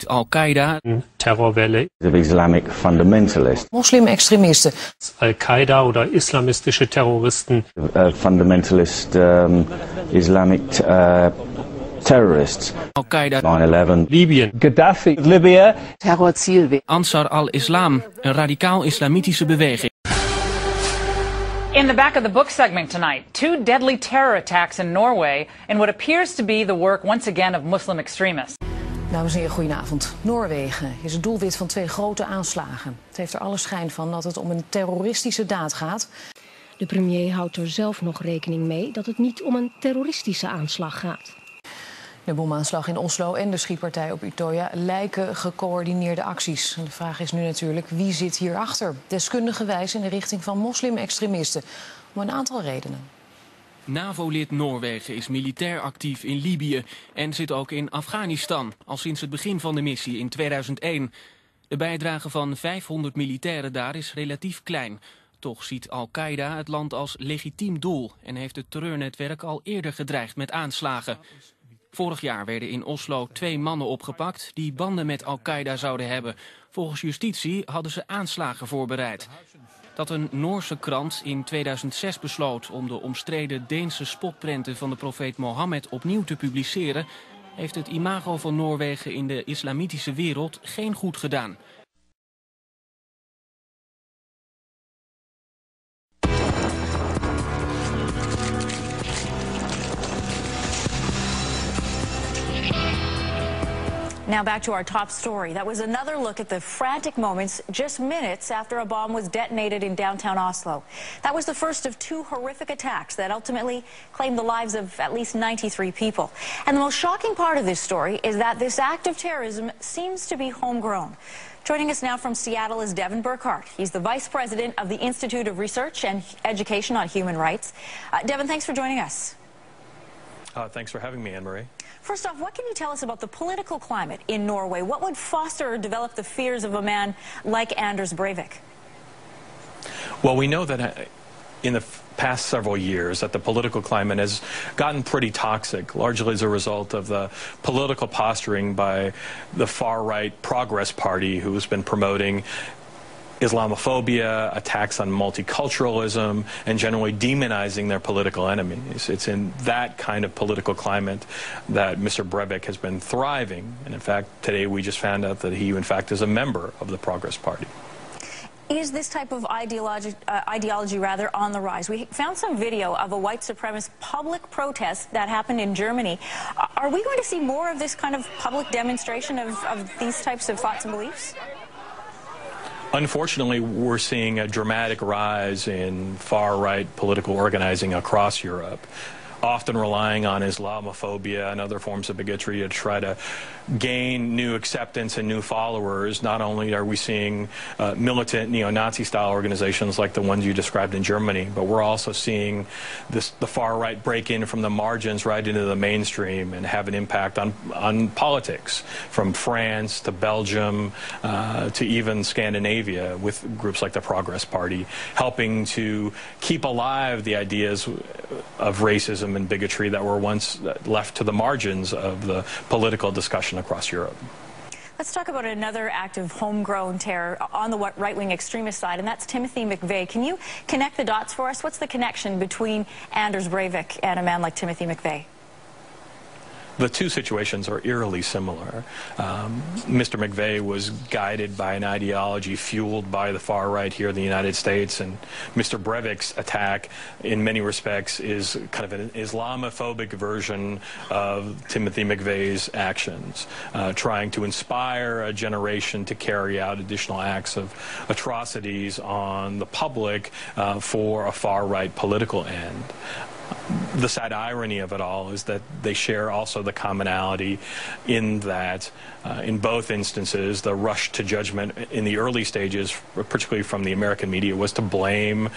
ziet Al-Qaeda, Terrorwelle, Islamic fundamentalist, moslim-extremisten, Al-Qaida oder islamistische Terroristen, fundamentalist Islamic terrorists, Al-Qaeda, 9/11, Libyen, Gaddafi, Libya, terrorziel. Ansar al-Islam, een radicaal-islamitische beweging. In the back of the book segment tonight, 2 deadly terror attacks in Norway in what appears to be the work once again of Muslim extremists. Dames en heren, goedenavond. Noorwegen is het doelwit van 2 grote aanslagen. Het heeft er alle schijn van dat het om een terroristische daad gaat. De premier houdt er zelf nog rekening mee dat het niet om een terroristische aanslag gaat. De bomaanslag in Oslo en de schietpartij op Utøya lijken gecoördineerde acties. En de vraag is nu natuurlijk, wie zit hierachter? Deskundigen wijzen in de richting van moslim-extremisten. Om een aantal redenen. NAVO-lid Noorwegen is militair actief in Libië en zit ook in Afghanistan, al sinds het begin van de missie in 2001. De bijdrage van 500 militairen daar is relatief klein. Toch ziet Al-Qaeda het land als legitiem doel en heeft het terreurnetwerk al eerder gedreigd met aanslagen. Vorig jaar werden in Oslo 2 mannen opgepakt die banden met Al-Qaeda zouden hebben. Volgens justitie hadden ze aanslagen voorbereid. Dat een Noorse krant in 2006 besloot om de omstreden Deense spotprenten van de profeet Mohammed opnieuw te publiceren, heeft het imago van Noorwegen in de islamitische wereld geen goed gedaan. Now back to our top story. That was another look at the frantic moments just minutes after a bomb was detonated in downtown Oslo. That was the first of 2 horrific attacks that ultimately claimed the lives of at least 93 people. And the most shocking part of this story is that this act of terrorism seems to be homegrown. Joining us now from Seattle is Devin Burkhardt. He's the vice president of the Institute of Research and Education on Human Rights. Devin, thanks for joining us. Thanks for having me, Anne-Marie. First off, what can you tell us about the political climate in Norway? What would foster or develop the fears of a man like Anders Breivik? Well, we know that in the past several years that the political climate has gotten pretty toxic, largely as a result of the political posturing by the far-right Progress Party, who's been promoting Islamophobia, attacks on multiculturalism, and generally demonizing their political enemies. It's in that kind of political climate that Mr. Breivik has been thriving. And in fact, today we just found out that he, in fact, is a member of the Progress Party. Is this type of ideology rather on the rise? We found some video of a white supremacist public protest that happened in Germany. Are we going to see more of this kind of public demonstration of these types of thoughts and beliefs? Unfortunately, we're seeing a dramatic rise in far-right political organizing across Europe, often relying on Islamophobia and other forms of bigotry to try to gain new acceptance and new followers. Not only are we seeing militant neo-Nazi-style organizations like the ones you described in Germany, but we're also seeing the far-right break in from the margins right into the mainstream and have an impact on politics, from France to Belgium to even Scandinavia, with groups like the Progress Party, helping to keep alive the ideas of racism and bigotry that were once left to the margins of the political discussion across Europe. Let's talk about another act of homegrown terror on the right-wing extremist side, and that's Timothy McVeigh. Can you connect the dots for us? What's the connection between Anders Breivik and a man like Timothy McVeigh? The two situations are eerily similar. Mr. McVeigh was guided by an ideology fueled by the far right here in the United States, and Mr. Breivik's attack, in many respects, is kind of an Islamophobic version of Timothy McVeigh's actions, trying to inspire a generation to carry out additional acts of atrocities on the public for a far right political end. The sad irony of it all is that they share also the commonality in that, in both instances, the rush to judgment in the early stages, particularly from the American media, was to blame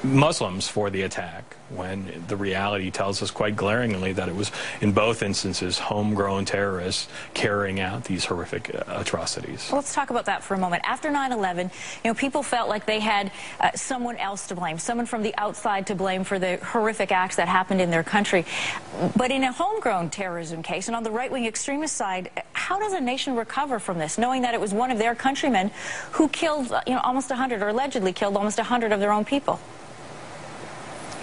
Muslims for the attack, when the reality tells us quite glaringly that it was, in both instances, homegrown terrorists carrying out these horrific atrocities. Well, let's talk about that for a moment. After 9/11, people felt like they had someone else to blame, someone from the outside to blame for the horrific acts that happened in their country. But in a homegrown terrorism case, and on the right-wing extremist side, how does a nation recover from this, knowing that it was one of their countrymen who killed, almost 100, or allegedly killed almost 100 of their own people?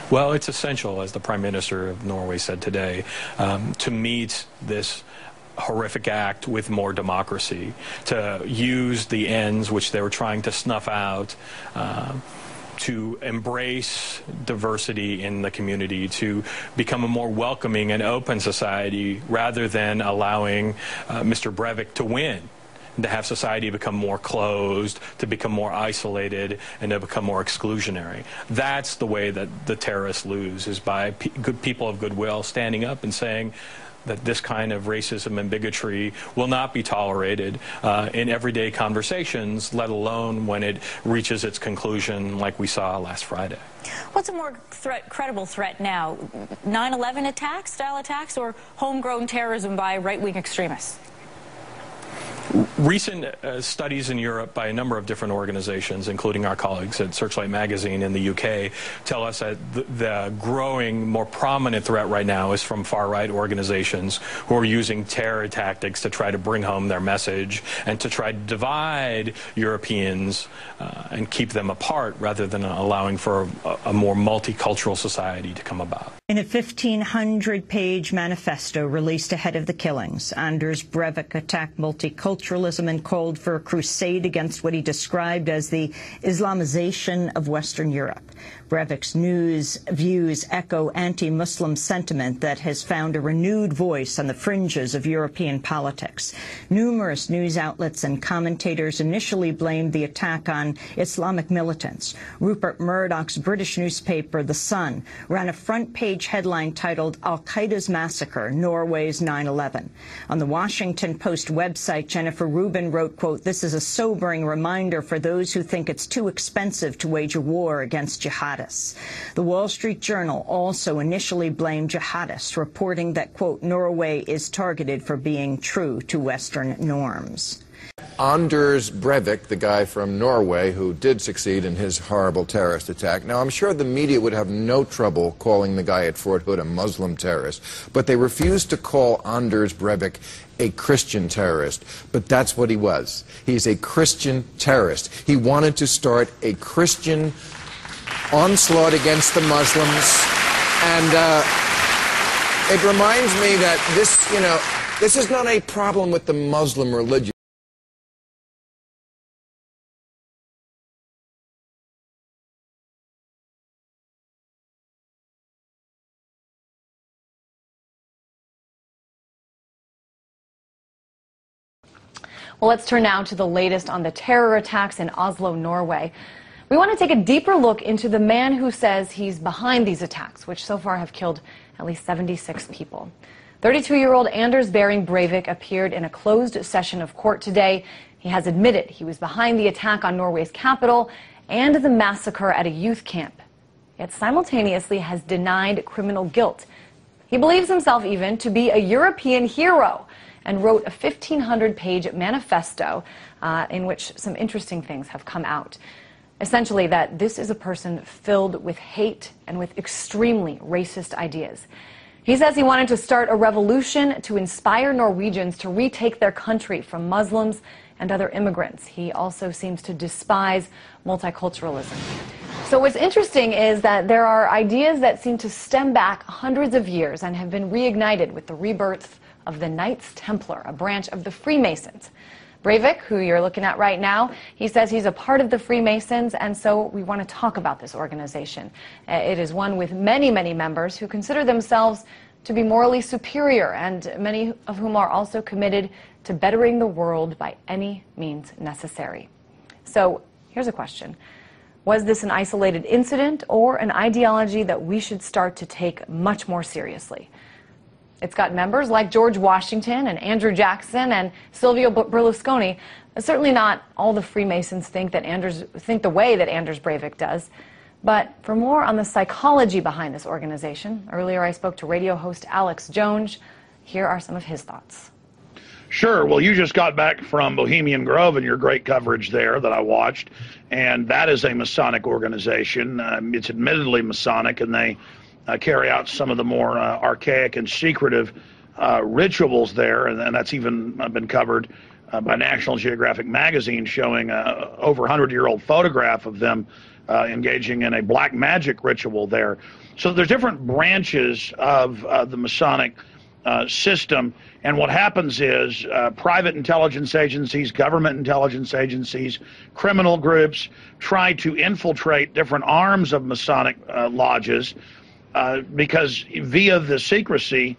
Well, it's essential, as the Prime Minister of Norway said today, to meet this horrific act with more democracy, to use the ends which they were trying to snuff out, to embrace diversity in the community, to become a more welcoming and open society rather than allowing Mr. Breivik to win, to have society become more closed, to become more isolated, and to become more exclusionary. That's the way that the terrorists lose, is by good people of goodwill standing up and saying that this kind of racism and bigotry will not be tolerated in everyday conversations, let alone when it reaches its conclusion like we saw last Friday. What's a more credible threat now? 9/11 attacks, style attacks, or homegrown terrorism by right-wing extremists? Recent studies in Europe by a number of different organizations, including our colleagues at Searchlight Magazine in the UK, tell us that the growing, more prominent threat right now is from far-right organizations who are using terror tactics to try to bring home their message and to try to divide Europeans and keep them apart rather than allowing for a more multicultural society to come about. In a 1,500-page manifesto released ahead of the killings, Anders Breivik attacked multiculturalism and called for a crusade against what he described as the Islamization of Western Europe. Breivik's views echo anti-Muslim sentiment that has found a renewed voice on the fringes of European politics. Numerous news outlets and commentators initially blamed the attack on Islamic militants. Rupert Murdoch's British newspaper, The Sun, ran a front-page headline titled Al-Qaeda's Massacre, Norway's 9/11. On the Washington Post website, Jennifer Rubin wrote, quote, "This is a sobering reminder for those who think it's too expensive to wage a war against jihadists." The Wall Street Journal also initially blamed jihadists, reporting that, quote, "Norway is targeted for being true to Western norms." Anders Breivik, the guy from Norway who did succeed in his horrible terrorist attack. Now, I'm sure the media would have no trouble calling the guy at Fort Hood a Muslim terrorist, but they refused to call Anders Breivik a Christian terrorist. But that's what he was. He's a Christian terrorist. He wanted to start a Christian onslaught against the Muslims, and it reminds me that this is not a problem with the Muslim religion. Well, let's turn now to the latest on the terror attacks in Oslo, Norway. We want to take a deeper look into the man who says he's behind these attacks, which so far have killed at least 76 people. 32-year-old Anders Breivik appeared in a closed session of court today. He has admitted he was behind the attack on Norway's capital and the massacre at a youth camp, yet simultaneously has denied criminal guilt. He believes himself even to be a European hero and wrote a 1,500-page manifesto in which some interesting things have come out. Essentially, that this is a person filled with hate and with extremely racist ideas. He says he wanted to start a revolution to inspire Norwegians to retake their country from Muslims and other immigrants. He also seems to despise multiculturalism. So what's interesting is that there are ideas that seem to stem back hundreds of years and have been reignited with the rebirth of the Knights Templar, a branch of the Freemasons. Breivik, who you're looking at right now, he says he's a part of the Freemasons, and so we want to talk about this organization. It is one with many, many members who consider themselves to be morally superior, and many of whom are also committed to bettering the world by any means necessary. So here's a question. Was this an isolated incident or an ideology that we should start to take much more seriously? It's got members like George Washington and Andrew Jackson and Silvio Berlusconi. Certainly not all the Freemasons think the way that Anders Breivik does. But for more on the psychology behind this organization, earlier I spoke to radio host Alex Jones. Here are some of his thoughts. Sure. Well, you just got back from Bohemian Grove and your great coverage there that I watched. And that is a Masonic organization. It's admittedly Masonic, and they carry out some of the more archaic and secretive rituals there, and that's even been covered by National Geographic magazine, showing over 100-year-old photograph of them engaging in a black magic ritual there. So there's different branches of the Masonic system, and what happens is private intelligence agencies, government intelligence agencies, criminal groups try to infiltrate different arms of Masonic lodges because via the secrecy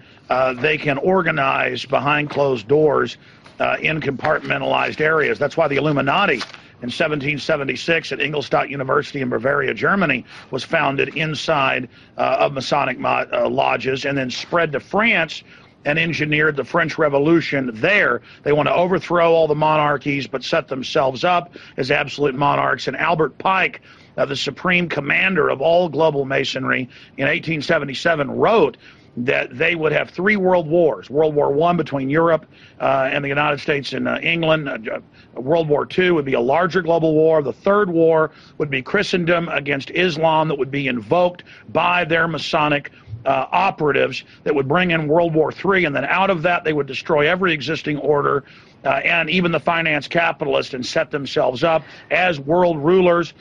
they can organize behind closed doors in compartmentalized areas. That's why the Illuminati in 1776 at Ingolstadt University in Bavaria, Germany, was founded inside of Masonic lodges and then spread to France and engineered the French Revolution there. They want to overthrow all the monarchies but set themselves up as absolute monarchs. And Albert Pike, the supreme commander of all global masonry in 1877, wrote that they would have 3 world wars. World War I between Europe and the United States and England. World War II would be a larger global war. The 3rd war would be Christendom against Islam, that would be invoked by their Masonic operatives, that would bring in World War III, and then out of that they would destroy every existing order and even the finance capitalists, and set themselves up as world rulers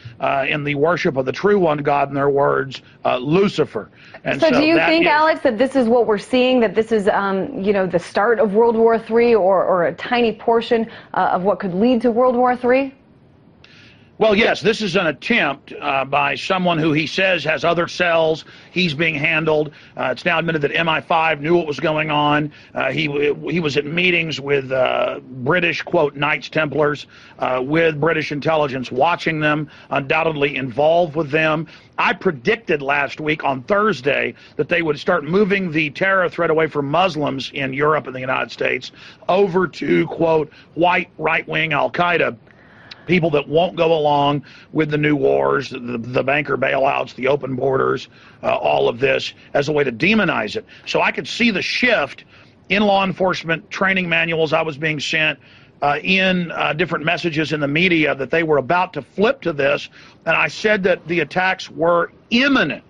in the worship of the true one God, in their words, Lucifer. And so do you think, Alex, that this is what we're seeing, that this is, you know, the start of World War III, or a tiny portion of what could lead to World War III? Well, yes, this is an attempt by someone who he says has other cells. He's being handled. It's now admitted that MI5 knew what was going on. He was at meetings with British, quote, Knights Templars, with British intelligence watching them, undoubtedly involved with them. I predicted last week on Thursday that they would start moving the terror threat away from Muslims in Europe and the United States over to, quote, white right-wing al-Qaeda. People that won't go along with the new wars, the banker bailouts, the open borders, all of this, as a way to demonize it. So I could see the shift in law enforcement training manuals I was being sent, in different messages in the media, that they were about to flip to this. And I said that the attacks were imminent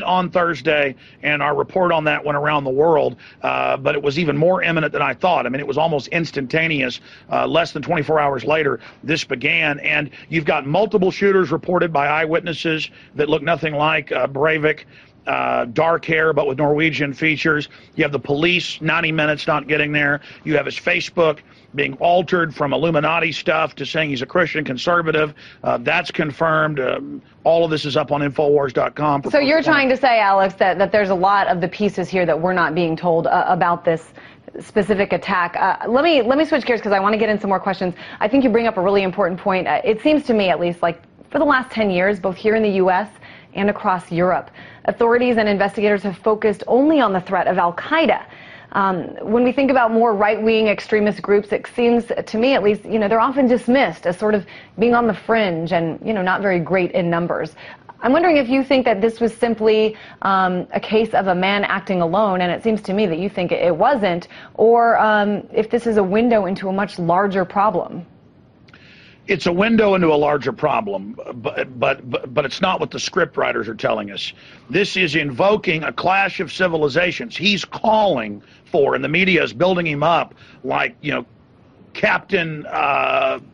on Thursday, and our report on that went around the world, but it was even more imminent than I thought. I mean, it was almost instantaneous. Less than 24 hours later, this began, and you've got multiple shooters reported by eyewitnesses that look nothing like Breivik. Dark hair, but with Norwegian features. You have the police 90 minutes not getting there. You have his Facebook being altered from Illuminati stuff to saying he's a Christian conservative. That's confirmed. All of this is up on Infowars.com. So you're trying to say, Alex, that there's a lot of the pieces here that we're not being told about this specific attack. Let me switch gears, because I want to get in some more questions. I think you bring up a really important point. It seems to me, at least, like for the last 10 years, both here in the U.S. and across Europe, authorities and investigators have focused only on the threat of al-Qaeda. When we think about more right-wing extremist groups, it seems to me, at least, you know, they're often dismissed as sort of being on the fringe and, you know, not very great in numbers. I'm wondering if you think that this was simply a case of a man acting alone, and it seems to me that you think it wasn't, or if this is a window into a much larger problem. It's a window into a larger problem, but it's not what the script writers are telling us. This is invoking a clash of civilizations. He's calling for, and the media is building him up like, you know, Captain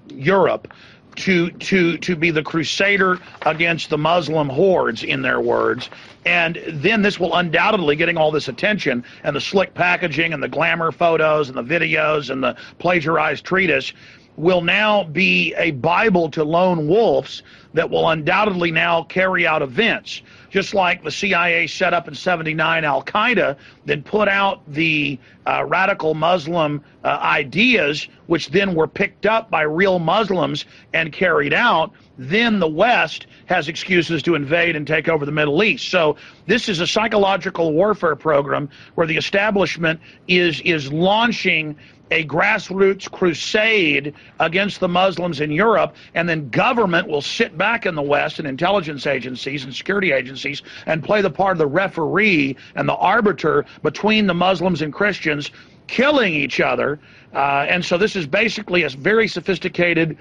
Europe, to be the crusader against the Muslim hordes, in their words. And then this will undoubtedly, getting all this attention and the slick packaging and the glamour photos and the videos and the plagiarized treatise, will now be a Bible to lone wolves that will undoubtedly now carry out events. Just like the CIA set up in '79 al-Qaeda, then put out the radical Muslim ideas, which then were picked up by real Muslims and carried out. Then the West has excuses to invade and take over the Middle East. So this is a psychological warfare program where the establishment is launching a grassroots crusade against the Muslims in Europe, and then government will sit back in the West, and intelligence agencies and security agencies, and play the part of the referee and the arbiter between the Muslims and Christians, killing each other. And so this is basically a very sophisticated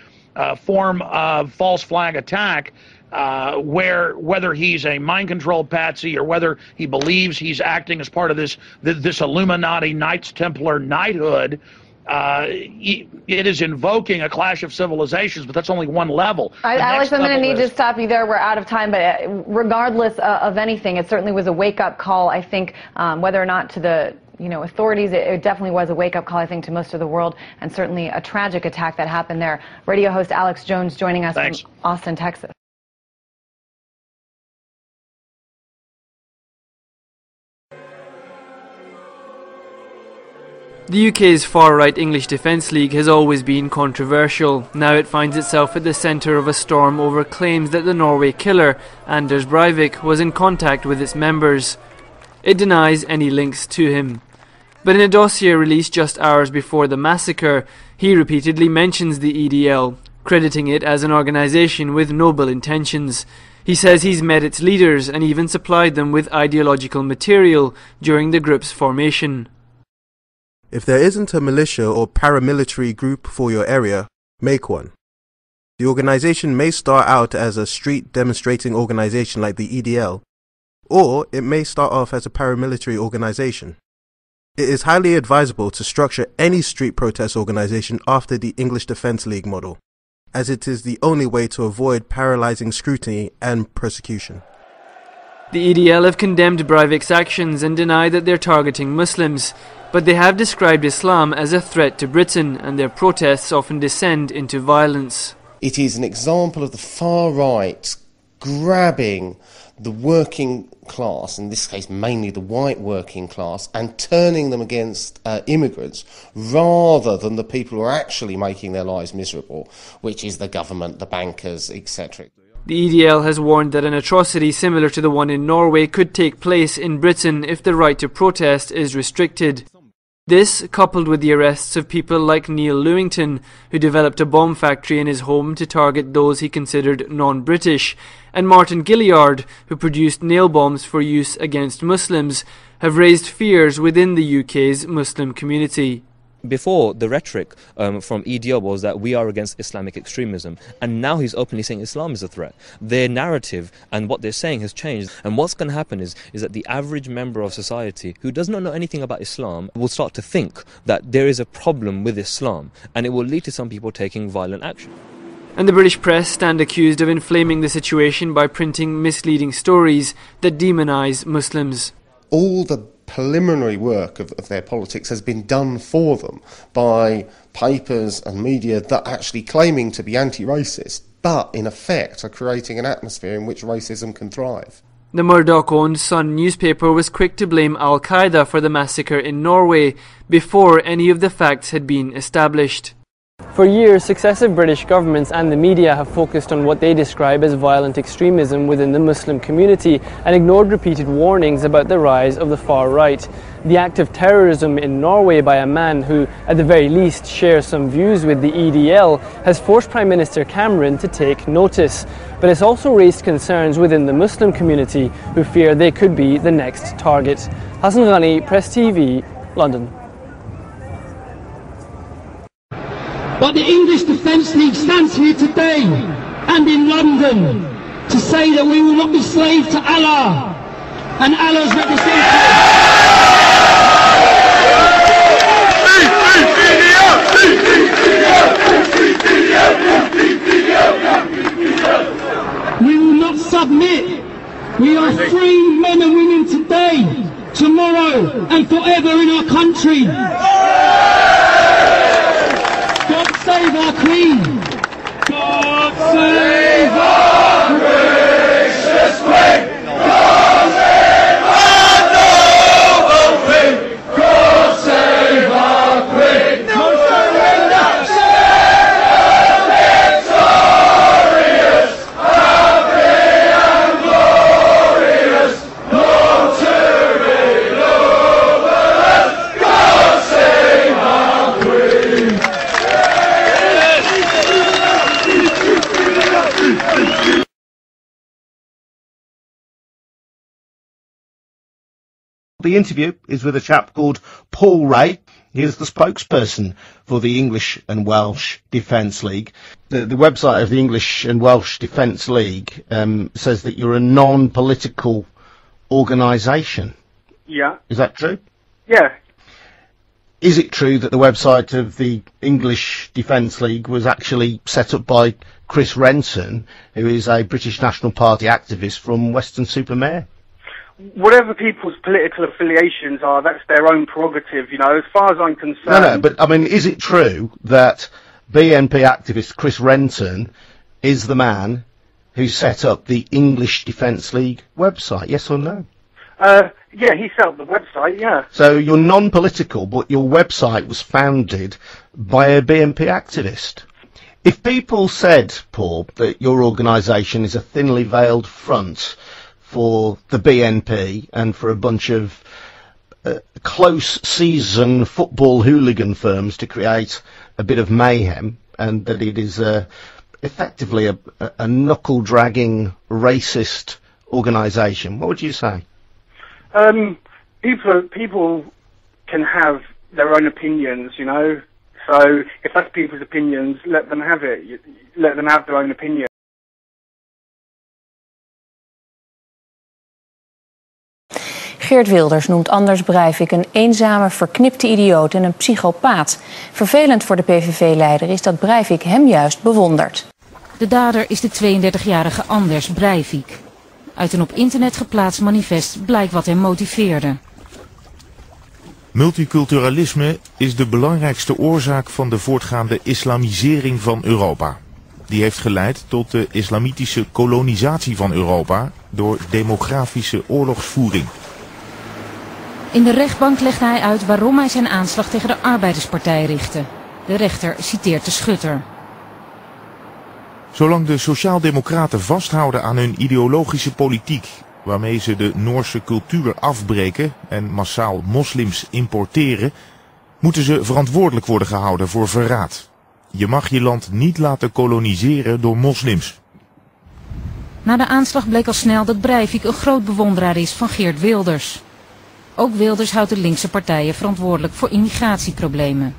form of false flag attack whether he's a mind-controlled patsy or whether he believes he's acting as part of this Illuminati Knights Templar knighthood, it is invoking a clash of civilizations, but that's only one level. Alex, I'm going to need to stop you there. We're out of time, but regardless of anything, it certainly was a wake-up call, I think, whether or not to the authorities, it definitely was a wake-up call, I think, to most of the world, and certainly a tragic attack that happened there. Radio host Alex Jones joining us from Austin, Texas. The UK's far-right English Defence League has always been controversial. Now it finds itself at the centre of a storm over claims that the Norway killer, Anders Breivik, was in contact with its members. It denies any links to him. But in a dossier released just hours before the massacre, he repeatedly mentions the EDL, crediting it as an organisation with noble intentions. He says he's met its leaders and even supplied them with ideological material during the group's formation. If there isn't a militia or paramilitary group for your area, make one. The organisation may start out as a street demonstrating organisation like the EDL, or it may start off as a paramilitary organisation. It is highly advisable to structure any street protest organisation after the English Defence League model, as it is the only way to avoid paralysing scrutiny and persecution. The EDL have condemned Breivik's actions and deny that they're targeting Muslims, but they have described Islam as a threat to Britain, and their protests often descend into violence. It is an example of the far right grabbing the working class, in this case mainly the white working class, and turning them against immigrants rather than the people who are actually making their lives miserable, which is the government, the bankers, etc. The EDL has warned that an atrocity similar to the one in Norway could take place in Britain if the right to protest is restricted. This, coupled with the arrests of people like Neil Lewington, who developed a bomb factory in his home to target those he considered non-British, and Martin Gilliard, who produced nail bombs for use against Muslims, have raised fears within the UK's Muslim community. Before, the rhetoric from EDL was that we are against Islamic extremism, and now he's openly saying Islam is a threat. Their narrative and what they're saying has changed, and what's going to happen is that the average member of society who does not know anything about Islam will start to think that there is a problem with Islam, and it will lead to some people taking violent action. And the British press stand accused of inflaming the situation by printing misleading stories that demonise Muslims. All the preliminary work of their politics has been done for them by papers and media that are actually claiming to be anti-racist, but in effect are creating an atmosphere in which racism can thrive. The Murdoch-owned Sun newspaper was quick to blame Al-Qaeda for the massacre in Norway before any of the facts had been established. For years, successive British governments and the media have focused on what they describe as violent extremism within the Muslim community and ignored repeated warnings about the rise of the far right. The act of terrorism in Norway by a man who, at the very least, shares some views with the EDL has forced Prime Minister Cameron to take notice. But it's also raised concerns within the Muslim community who fear they could be the next target. Hassan Ghani, Press TV, London. But the English Defence League stands here today and in London to say that we will not be slaves to Allah and Allah's representatives. We will not submit. We are free men and women today, tomorrow and forever in our country. God save our Queen! God save our gracious Queen! God save our noble Queen! God save our Queen! No surrender! Victorious! Happy and glorious! No tyranny over us! God save our Queen! The interview is with a chap called Paul Ray. He is the spokesperson for the English and Welsh Defence League. The website of the English and Welsh Defence League says that you're a non-political organisation. Yeah. Is that true? Yeah. Is it true that the website of the English Defence League was actually set up by Chris Renton, who is a British National Party activist from Weston-super-Mare? Whatever people's political affiliations are, that's their own prerogative, you know, as far as I'm concerned. No, but I mean, is it true that BNP activist Chris Renton is the man who set up the English Defence League website, yes or no? Yeah, he set up the website, yeah. So you're non-political, but your website was founded by a BNP activist. If people said, Paul, that your organisation is a thinly veiled front for the BNP and for a bunch of close season football hooligan firms to create a bit of mayhem, and that it is effectively a knuckle-dragging, racist organisation, what would you say? People can have their own opinions, you know. So if that's people's opinions, let them have it. Let them have their own opinion. Geert Wilders noemt Anders Breivik een eenzame, verknipte idioot en een psychopaat. Vervelend voor de PVV-leider is dat Breivik hem juist bewondert. De dader is de 32-jarige Anders Breivik. Uit een op internet geplaatst manifest blijkt wat hem motiveerde. Multiculturalisme is de belangrijkste oorzaak van de voortgaande islamisering van Europa. Die heeft geleid tot de islamitische kolonisatie van Europa door demografische oorlogsvoering. In de rechtbank legde hij uit waarom hij zijn aanslag tegen de Arbeiderspartij richtte. De rechter citeert de schutter. Zolang de sociaaldemocraten vasthouden aan hun ideologische politiek, waarmee ze de Noorse cultuur afbreken en massaal moslims importeren, moeten ze verantwoordelijk worden gehouden voor verraad. Je mag je land niet laten koloniseren door moslims. Na de aanslag bleek al snel dat Breivik een groot bewonderaar is van Geert Wilders. Ook Wilders houdt de linkse partijen verantwoordelijk voor immigratieproblemen.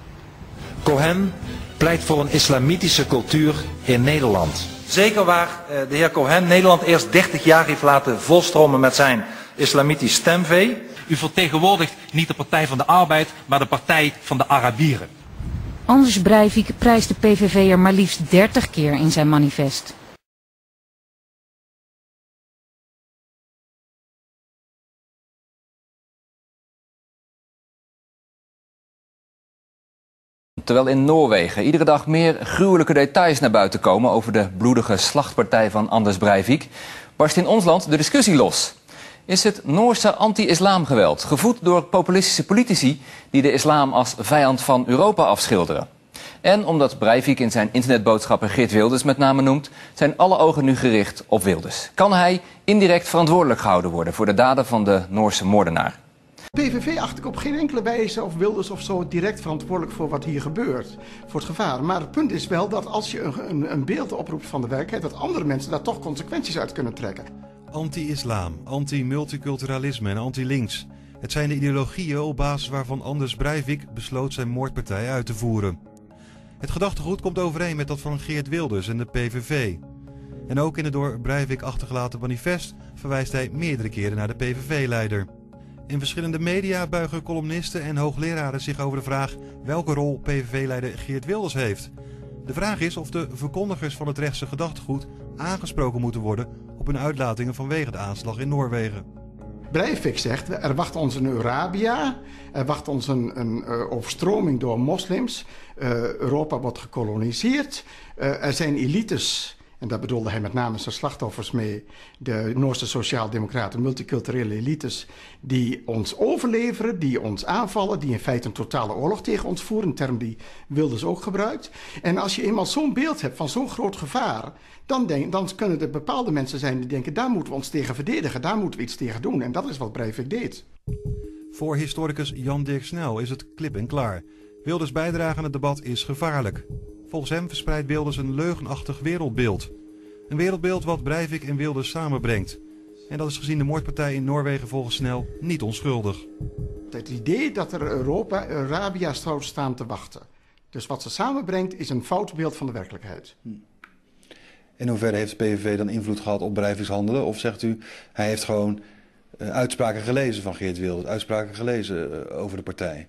Cohen pleit voor een islamitische cultuur in Nederland. Zeker waar de heer Cohen Nederland eerst 30 jaar heeft laten volstromen met zijn islamitisch stemvee. U vertegenwoordigt niet de Partij van de Arbeid, maar de Partij van de Arabieren. Anders Breivik prijst de PVV'er maar liefst 30 keer in zijn manifest. Terwijl in Noorwegen iedere dag meer gruwelijke details naar buiten komen over de bloedige slachtpartij van Anders Breivik, barst in ons land de discussie los. Is het Noorse anti-islamgeweld gevoed door populistische politici die de islam als vijand van Europa afschilderen? En omdat Breivik in zijn internetboodschappen Geert Wilders met name noemt, zijn alle ogen nu gericht op Wilders. Kan hij indirect verantwoordelijk gehouden worden voor de daden van de Noorse moordenaar? PVV acht ik op geen enkele wijze of Wilders of zo direct verantwoordelijk voor wat hier gebeurt, voor het gevaar. Maar het punt is wel dat als je een beeld oproept van de werkelijkheid, dat andere mensen daar toch consequenties uit kunnen trekken. Anti-islam, anti-multiculturalisme en anti-links. Het zijn de ideologieën op basis waarvan Anders Breivik besloot zijn moordpartij uit te voeren. Het gedachtegoed komt overeen met dat van Geert Wilders en de PVV. En ook in het door Breivik achtergelaten manifest verwijst hij meerdere keren naar de PVV-leider. In verschillende media buigen columnisten en hoogleraren zich over de vraag welke rol PVV-leider Geert Wilders heeft. De vraag is of de verkondigers van het rechtse gedachtegoed aangesproken moeten worden op hun uitlatingen vanwege de aanslag in Noorwegen. Breivik zegt, er wacht ons een Eurabia, er wacht ons een overstroming door moslims, Europa wordt gekoloniseerd, er zijn elites. En daar bedoelde hij met name zijn slachtoffers mee, de Noorse sociaaldemocraten, multiculturele elites, die ons overleveren, die ons aanvallen, die in feite een totale oorlog tegen ons voeren, een term die Wilders ook gebruikt. En als je eenmaal zo'n beeld hebt van zo'n groot gevaar, dan kunnen er bepaalde mensen zijn die denken, daar moeten we ons tegen verdedigen, daar moeten we iets tegen doen. En dat is wat Breivik deed. Voor historicus Jan Dirk Snel is het klip en klaar. Wilders' bijdrage aan het debat is gevaarlijk. Volgens hem verspreidt Wilders een leugenachtig wereldbeeld. Een wereldbeeld wat Breivik en Wilders samenbrengt. En dat is gezien de moordpartij in Noorwegen volgens Snel niet onschuldig. Het idee dat er Arabia's zou staan te wachten. Dus wat ze samenbrengt is een fout beeld van de werkelijkheid. In hoeverre heeft de PVV dan invloed gehad op Breiviks handelen? Of zegt u, hij heeft gewoon uitspraken gelezen van Geert Wilders, uitspraken gelezen over de partij?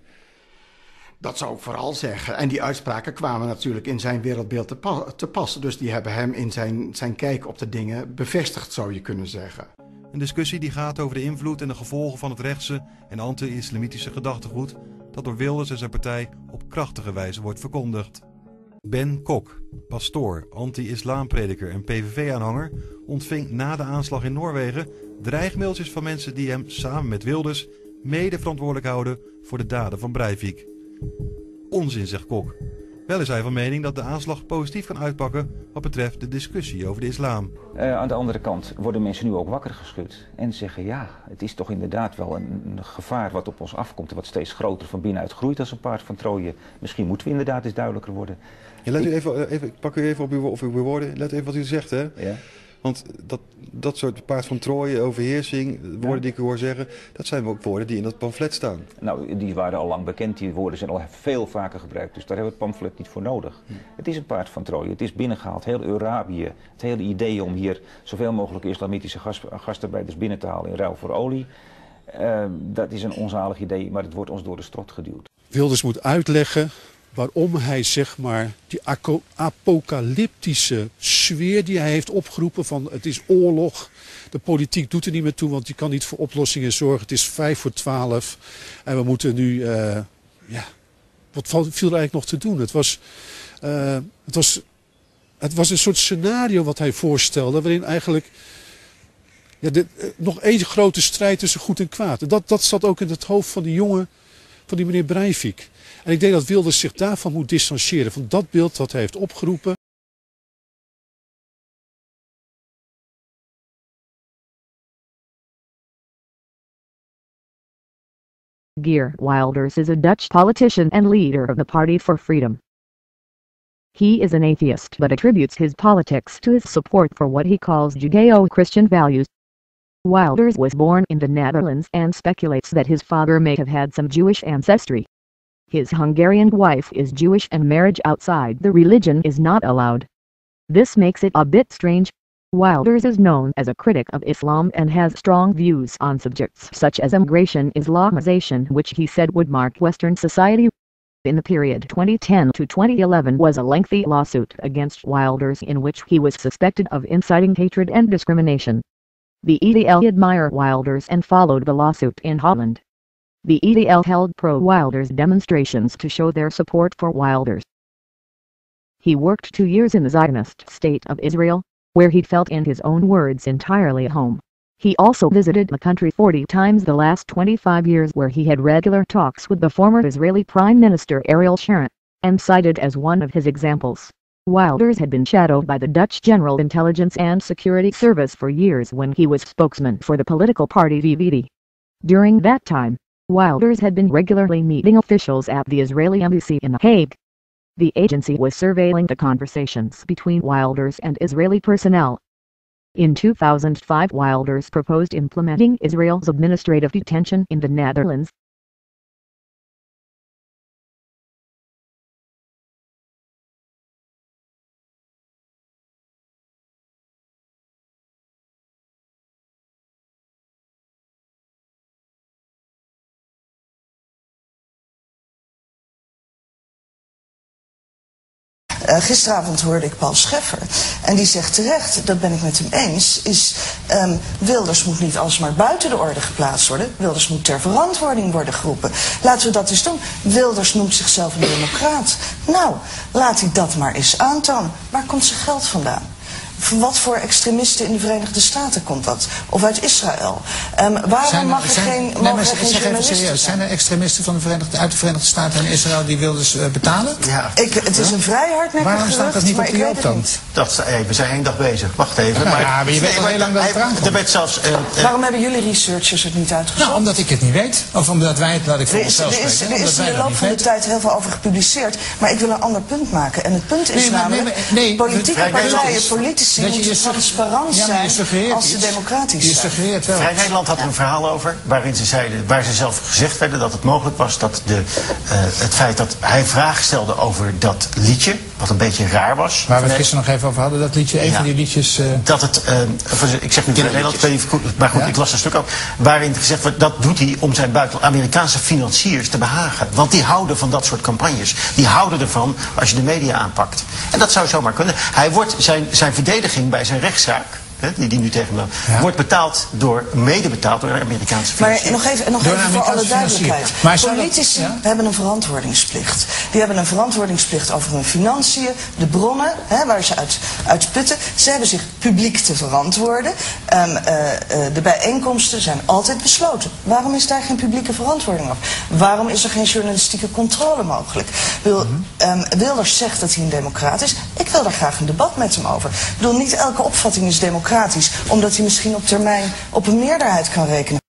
Dat zou ik vooral zeggen. En die uitspraken kwamen natuurlijk in zijn wereldbeeld te passen. Dus die hebben hem in zijn kijk op de dingen bevestigd, zou je kunnen zeggen. Een discussie die gaat over de invloed en de gevolgen van het rechtse en anti-islamitische gedachtegoed dat door Wilders en zijn partij op krachtige wijze wordt verkondigd. Ben Kok, pastoor, anti-islamprediker en PVV-aanhanger, ontving na de aanslag in Noorwegen dreigmailtjes van mensen die hem samen met Wilders mede verantwoordelijk houden voor de daden van Breivik. Onzin, zegt Kok. Wel is hij van mening dat de aanslag positief kan uitpakken wat betreft de discussie over de islam. Aan de andere kant worden mensen nu ook wakker geschud en zeggen ja, het is toch inderdaad wel een gevaar wat op ons afkomt en wat steeds groter van binnenuit groeit als een paard van Troje. Misschien moeten we inderdaad eens duidelijker worden. Ja, let u even, ik pak u even op uw woorden, let even wat u zegt, hè? Ja. Want dat soort paard van Troje, overheersing, woorden die ik u hoor zeggen, dat zijn ook woorden die in dat pamflet staan. Nou, die waren al lang bekend, die woorden zijn al veel vaker gebruikt, dus daar hebben we het pamflet niet voor nodig. Het is een paard van Troje, het is binnengehaald, heel Arabië, het hele idee om hier zoveel mogelijk islamitische gastarbeiders binnen te halen in ruil voor olie. Dat is een onzalig idee, maar het wordt ons door de strot geduwd. Wilders moet uitleggen waarom hij zeg maar die apocalyptische sfeer die hij heeft opgeroepen van het is oorlog. De politiek doet er niet meer toe, want die kan niet voor oplossingen zorgen. Het is 11:55 en we moeten nu, wat viel er eigenlijk nog te doen? Het was een soort scenario wat hij voorstelde, waarin eigenlijk nog één grote strijd tussen goed en kwaad. Dat zat ook in het hoofd van die jongen, van die meneer Breivik. En ik denk dat Wilders zich daarvan moet distancieren, van dat beeld dat hij heeft opgeroepen. Geert Wilders is a Dutch politician and leader of the Party for Freedom. He is an atheist but attributes his politics to his support for what he calls Judeo-Christian values. Wilders was born in the Netherlands and speculates that his father may have had some Jewish ancestry. His Hungarian wife is Jewish and marriage outside the religion is not allowed. This makes it a bit strange. Wilders is known as a critic of Islam and has strong views on subjects such as immigration Islamization, which he said would mark Western society. In the period 2010 to 2011 was a lengthy lawsuit against Wilders in which he was suspected of inciting hatred and discrimination. The EDL admire Wilders and followed the lawsuit in Holland. The EDL held pro-Wilders demonstrations to show their support for Wilders. He worked 2 years in the Zionist state of Israel, where he felt in his own words entirely at home. He also visited the country 40 times the last 25 years, where he had regular talks with the former Israeli Prime Minister Ariel Sharon, and cited as one of his examples. Wilders had been shadowed by the Dutch General Intelligence and Security Service for years when he was spokesman for the political party VVD. During that time, Wilders had been regularly meeting officials at the Israeli embassy in The Hague. The agency was surveilling the conversations between Wilders and Israeli personnel. In 2005, Wilders proposed implementing Israel's administrative detention in the Netherlands. Gisteravond hoorde ik Paul Scheffer en die zegt terecht, dat ben ik met hem eens, is Wilders moet niet alsmaar buiten de orde geplaatst worden. Wilders moet ter verantwoording worden geroepen. Laten we dat eens doen. Wilders noemt zichzelf een democraat. Nou, laat hij dat maar eens aantonen. Waar komt zijn geld vandaan? Wat voor extremisten in de Verenigde Staten komt dat? Of uit Israël? Waarom mag er geen journalisten zijn er extremisten uit de Verenigde Staten en Israël die Wilders betalen? Ja. Het is een vrij hardnekkig Waarom staat dat niet op de joop dan? We zijn 1 dag bezig. Wacht even. Maar je weet al heel lang dat het eraan komt. Waarom hebben jullie researchers het niet uitgezocht? Nou, omdat ik het niet weet. Of omdat wij het, laat ik voor onszelf spreken. Er is in de loop van de tijd heel veel over gepubliceerd. Maar ik wil een ander punt maken. En het punt is namelijk, politieke partijen, politici democratie moet transparant zijn als ze democratisch zijn. Vrij Nederland had er een verhaal over waarin ze zeiden, waar ze zelf gezegd werden dat het mogelijk was dat het feit dat hij vragen stelde over dat liedje, wat een beetje raar was. Waar we het gisteren nog even over hadden, dat liedje, een van die liedjes... Dat het, ik zeg nu Vrij Nederland, maar goed, ik las een stuk ook, waarin gezegd wordt, dat doet hij om zijn Amerikaanse financiers te behagen. Want die houden van dat soort campagnes. Die houden ervan als je de media aanpakt. En dat zou zomaar kunnen. Hij wordt zijn verdediging bij zijn rechtszaak, die nu tegen hem wordt mede betaald door Amerikaanse financiers. Maar nog even voor alle duidelijkheid. Politici hebben een verantwoordingsplicht. Die hebben een verantwoordingsplicht over hun financiën, de bronnen waar ze uit putten. Ze hebben zich publiek te verantwoorden. De bijeenkomsten zijn altijd besloten. Waarom is daar geen publieke verantwoording over? Waarom is er geen journalistieke controle mogelijk? Wilders zegt dat hij een democraat is. Ik wil daar graag een debat met hem over. Ik bedoel, niet elke opvatting is democratisch, omdat hij misschien op termijn op een meerderheid kan rekenen.